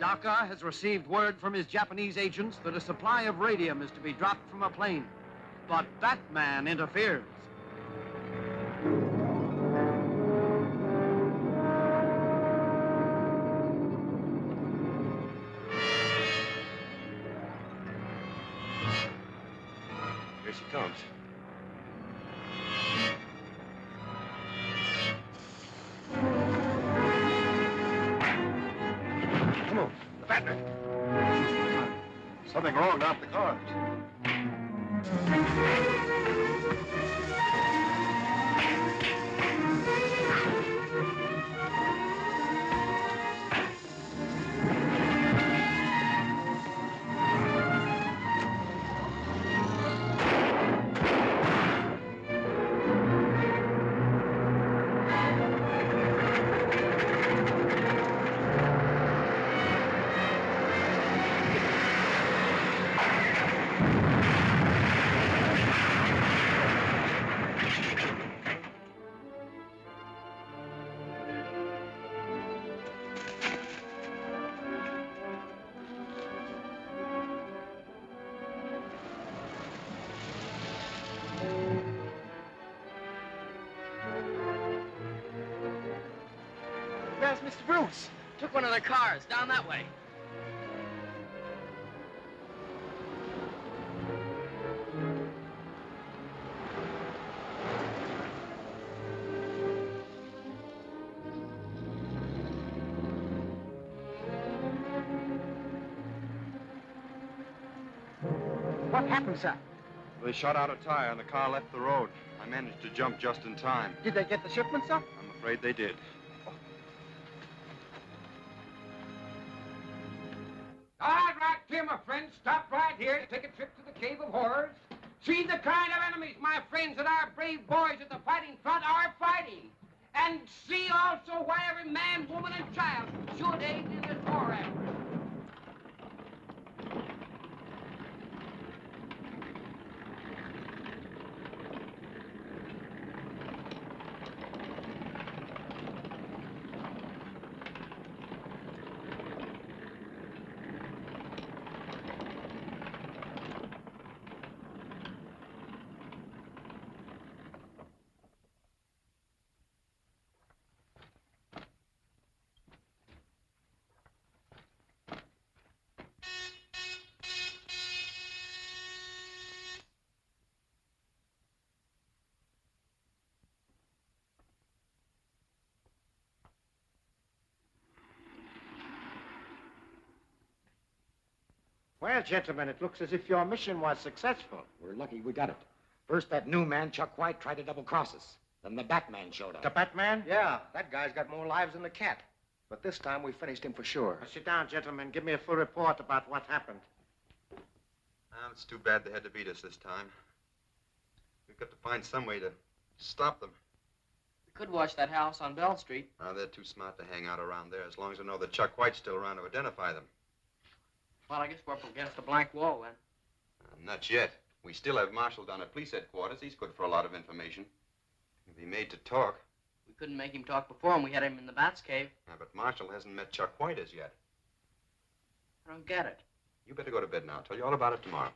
Tanaka has received word from his Japanese agents that a supply of radium is to be dropped from a plane. But Batman interferes. Here she comes. Come on, the Batman. Something wrong off the cars. Where's Mr. Bruce? Took one of the cars down that way. What happened, sir? They shot out a tire and the car left the road. I managed to jump just in time. Did they get the shipment, sir? I'm afraid they did. All right, here, my friends. Stop right here to take a trip to the Cave of Horrors. See the kind of enemies, my friends, that our brave boys at the fighting front are fighting. And see also why every man, woman, and child should aid in this war effort. Well, gentlemen, it looks as if your mission was successful. We're lucky we got it. First, that new man, Chuck White, tried to double-cross us. Then the Batman showed up. The Batman? Yeah, that guy's got more lives than the cat. But this time we finished him for sure. Now, sit down, gentlemen. Give me a full report about what happened. It's too bad they had to beat us this time. We've got to find some way to stop them. We could watch that house on Bell Street. Now, they're too smart to hang out around there, as long as I know that Chuck White's still around to identify them. Well, I guess we're up against a blank wall then. Not yet. We still have Marshall down at police headquarters. He's good for a lot of information. He'll be made to talk. We couldn't make him talk before when we had him in the Bat's cave. Yeah, but Marshall hasn't met Chuck White as yet. I don't get it. You better go to bed now. I'll tell you all about it tomorrow.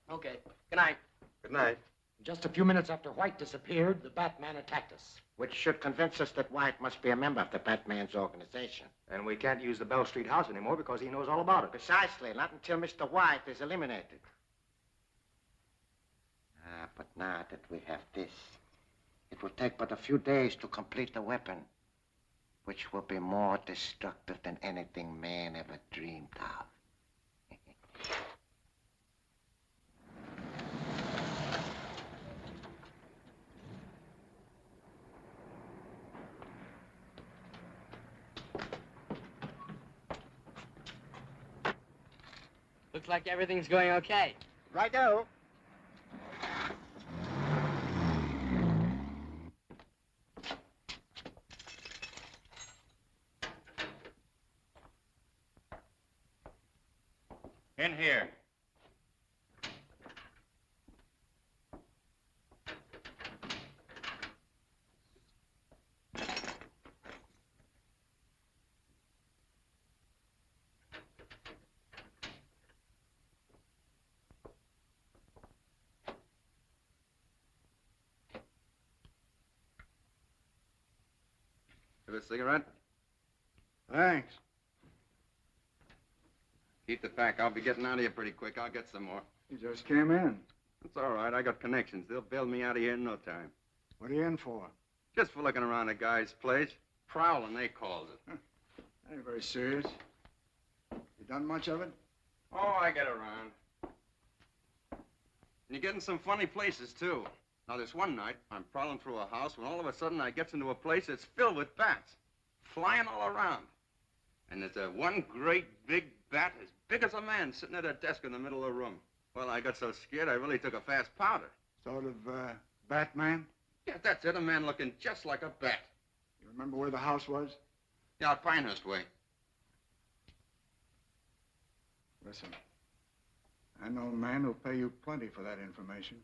Okay. Good night. Good night. Just a few minutes after White disappeared, the Batman attacked us. Which should convince us that White must be a member of the Batman's organization. And we can't use the Bell Street house anymore because he knows all about it. Precisely, not until Mr. White is eliminated. But now that we have this, it will take but a few days to complete the weapon, which will be more destructive than anything man ever dreamed of. Looks like everything's going okay. Righto. In here. Have a cigarette? Thanks. Keep the pack. I'll be getting out of here pretty quick. I'll get some more. You just came in. It's all right. I got connections. They'll bail me out of here in no time. What are you in for? Just for looking around a guy's place. Prowling, they calls it. That ain't very serious. You done much of it? Oh, I get around. And you're getting some funny places, too. Now, this one night, I'm prowling through a house when all of a sudden I gets into a place that's filled with bats, flying all around. And there's one great big bat as big as a man sitting at a desk in the middle of the room. Well, I got so scared I really took a fast powder. Sort of, Batman? Yeah, that's it, a man looking just like a bat. You remember where the house was? Yeah, out Pinehurst way. Listen, I know a man who'll pay you plenty for that information.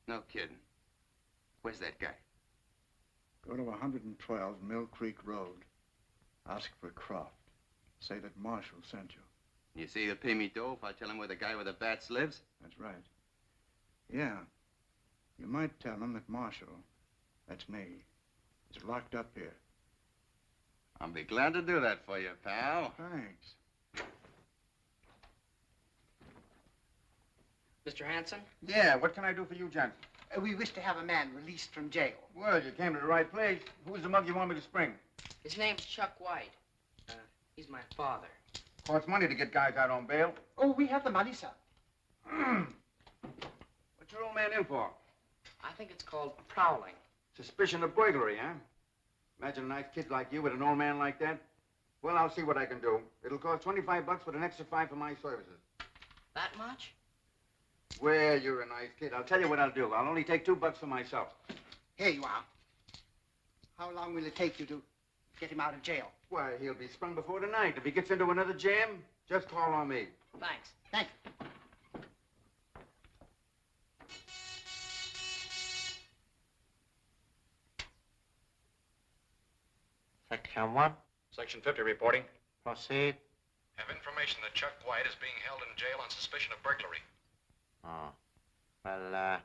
No kidding. Where's that guy? Go to 112 Mill Creek Road. Ask for Croft. Say that Marshall sent you. You say he'll pay me dough if I tell him where the guy with the bats lives? That's right. Yeah. You might tell him that Marshall, that's me, is locked up here. I'll be glad to do that for you, pal. Thanks. Mr. Hanson? Yeah, what can I do for you, Johnson? We wish to have a man released from jail. Well, you came to the right place. Who's the mug you want me to spring? His name's Chuck White. He's my father. Costs money to get guys out on bail. Oh, we have the money, sir. What's your old man in for? I think it's called prowling. Suspicion of burglary, huh? Imagine a nice kid like you with an old man like that. Well, I'll see what I can do. It'll cost $25 with an extra 5 for my services. That much? Well, you're a nice kid. I'll tell you what I'll do. I'll only take $2 for myself. Here you are. How long will it take you to get him out of jail? Why, he'll be sprung before tonight. If he gets into another jam, just call on me. Thanks. Thank you. Section 1. Section 50 reporting. Proceed. Have information that Chuck White is being held in jail on suspicion of burglary. Oh. Well,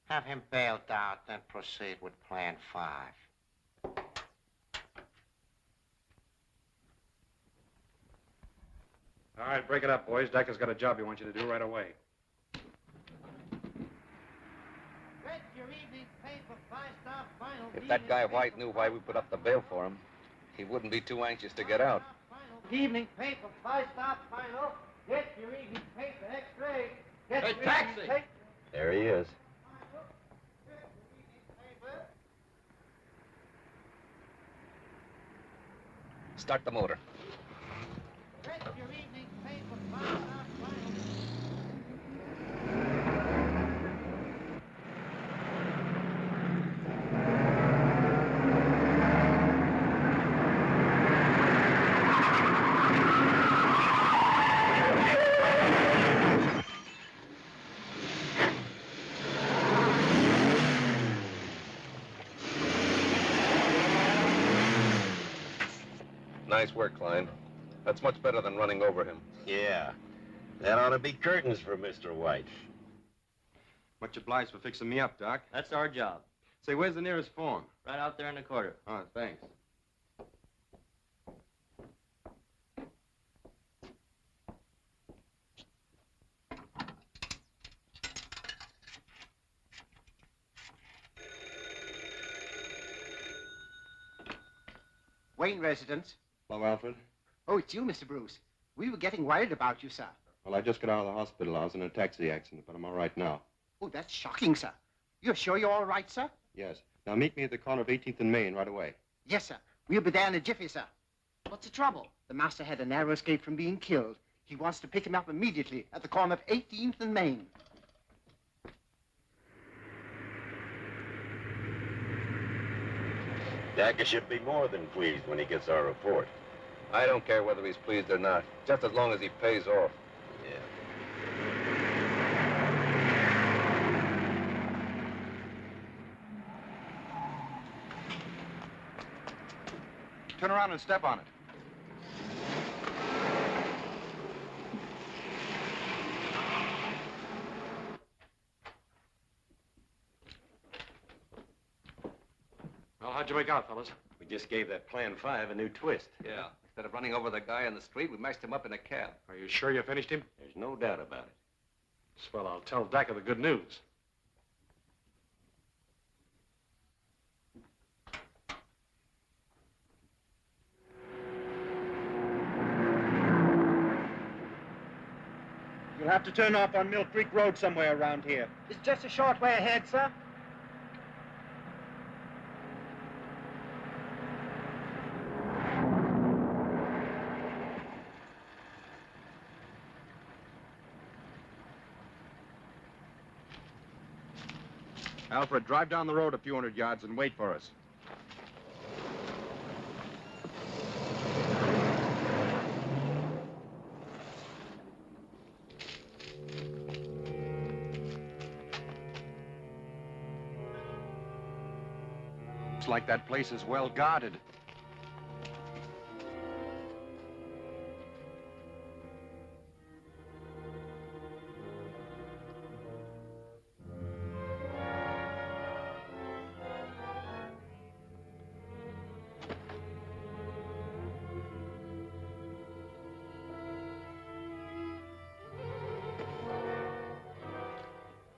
have him bailed out, then proceed with Plan 5. All right, break it up, boys. Decker's got a job he wants you to do right away. If that guy White knew why we put up the bail for him, he wouldn't be too anxious to get out. Evening paper, 5-star final. Get your evening paper, X-ray. Hey, taxi! There he is. Start the motor. Get your evening paper, 5-star final. Nice work, Klein. That's much better than running over him. Yeah. That ought to be curtains for Mr. White. Much obliged for fixing me up, Doc. That's our job. Say, where's the nearest phone? Right out there in the corner. Oh, thanks. Wayne residence. Hello, Alfred. Oh, it's you, Mr. Bruce. We were getting worried about you, sir. Well, I just got out of the hospital. I was in a taxi accident, but I'm all right now. Oh, that's shocking, sir. You're sure you're all right, sir? Yes. Now, meet me at the corner of 18th and Main right away. Yes, sir. We'll be there in a jiffy, sir. What's the trouble? The master had a narrow escape from being killed. He wants to pick him up immediately at the corner of 18th and Main. Dacker should be more than pleased when he gets our report. I don't care whether he's pleased or not, just as long as he pays off. Yeah. Turn around and step on it. Well, how'd you make out, fellas? We just gave that Plan 5 a new twist. Yeah. Instead of running over the guy on the street, we mashed him up in a cab. Are you sure you finished him? There's no doubt about it. Swell, I'll tell Decker the good news. You'll have to turn off on Mill Creek Road somewhere around here. It's just a short way ahead, sir. Alfred, drive down the road a few hundred yards and wait for us. Looks like that place is well guarded.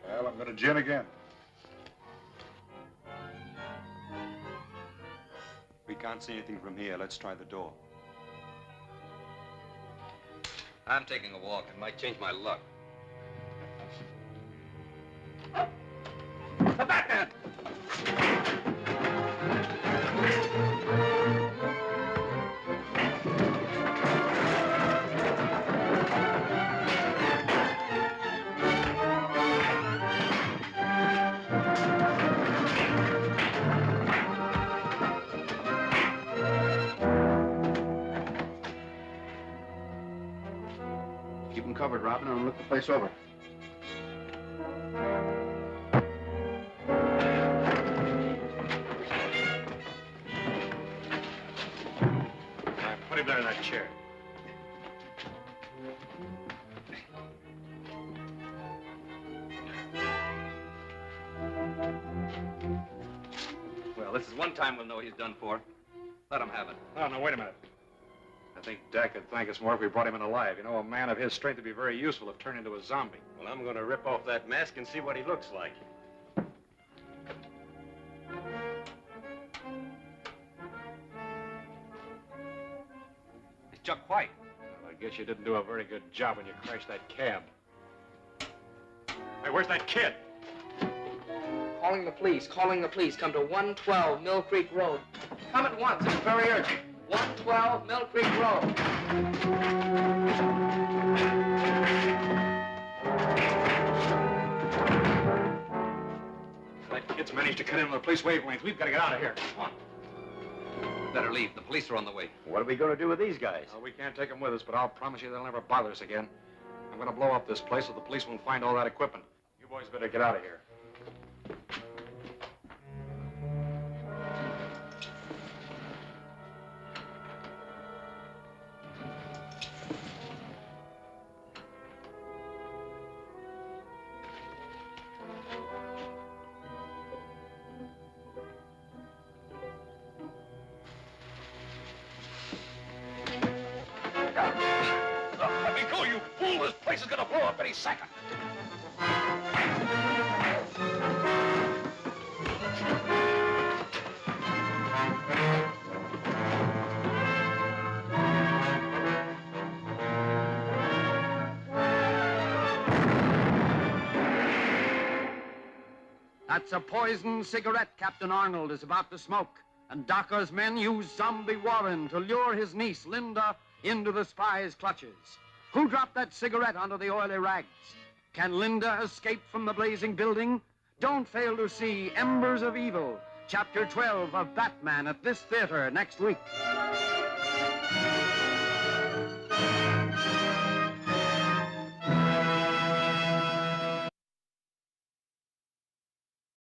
Well, I'm going to gin again. We can't see anything from here. Let's try the door. I'm taking a walk. It might change my luck. The Batman! Keep them covered, Robin, and look the place over. All right, put him there in that chair. Well, this is one time we'll know he's done for. Let him have it. Oh, no, wait a minute. I think Dak would thank us more if we brought him in alive. You know, a man of his strength would be very useful if turned into a zombie. Well, I'm going to rip off that mask and see what he looks like. It's Chuck White. Well, I guess you didn't do a very good job when you crashed that cab. Hey, where's that kid? Calling the police, calling the police. Come to 112 Mill Creek Road. Come at once, it's very urgent. 112 Mill Creek Road. That kid's managed to cut into the police wavelength. We've got to get out of here. Come on. Better leave. The police are on the way. What are we going to do with these guys? We can't take them with us, but I'll promise you they'll never bother us again. I'm going to blow up this place so the police won't find all that equipment. You boys better get out of here. Let me go, you fool! This place is gonna blow up any second. That's a poisoned cigarette Captain Arnold is about to smoke. And Docker's men use Zombie Warren to lure his niece, Linda, into the spy's clutches. Who dropped that cigarette onto the oily rags? Can Linda escape from the blazing building? Don't fail to see Embers of Evil, Chapter 12 of Batman at this theater next week.